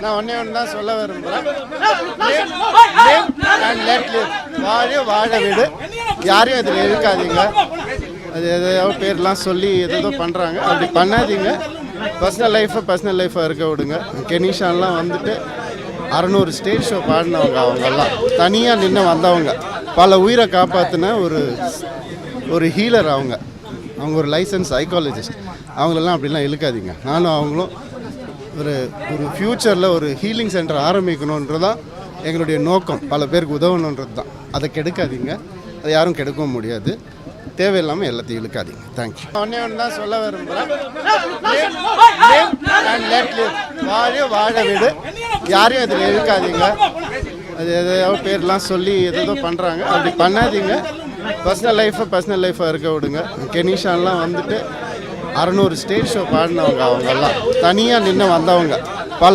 நான் ஒன்னே ஒன்று தான் சொல்ல விரும்புகிறேன். வாழ வீடு யாரையும் அதில் இழுக்காதீங்க. அது எதையோ பேர்லாம் சொல்லி எதோ பண்ணுறாங்க, அப்படி பண்ணாதீங்க. பர்சனல் லைஃப்பாக இருக்க விடுங்க. கெனிஷான்லாம் வந்துட்டு 600 ஸ்டேஜ் ஷோ பாடினவங்க. அவங்கெல்லாம் தனியாக நின்று வந்தவங்க, பல உயிரை காப்பாற்றின ஒரு ஹீலர். அவங்க ஒரு லைசன்ஸ் சைக்காலஜிஸ்ட். அவங்களெல்லாம் அப்படிலாம் இழுக்காதீங்க. நானும் அவங்களும் ஒரு ஃப்யூச்சரில் ஒரு ஹீலிங் சென்டர் ஆரம்பிக்கணுன்றதான் எங்களுடைய நோக்கம். பல பேருக்கு உதவணுன்றது தான். அதை கெடுக்காதீங்க. அதை யாரும் கெடுக்கவும் முடியாது. தேவையில்லாமல் எல்லாத்தையும் இழுக்காதீங்க. தேங்க்யூ. ஒன்னே ஒன்று தான் சொல்ல விரும்புகிறேன். வாழ வீடு யாரையும் அதில் இழுக்காதீங்க. அது எதையோ பேர்லாம் சொல்லி எதோ பண்ணுறாங்க, அப்படி பண்ணாதீங்க. பர்சனல் லைஃப்பாக இருக்க விடுங்க. கெனிஷான்லாம் வந்துட்டு 600 ஸ்டேஜ் ஷோ பாடினவங்க. அவங்கெல்லாம் தனியாக நின்று வந்தவங்க,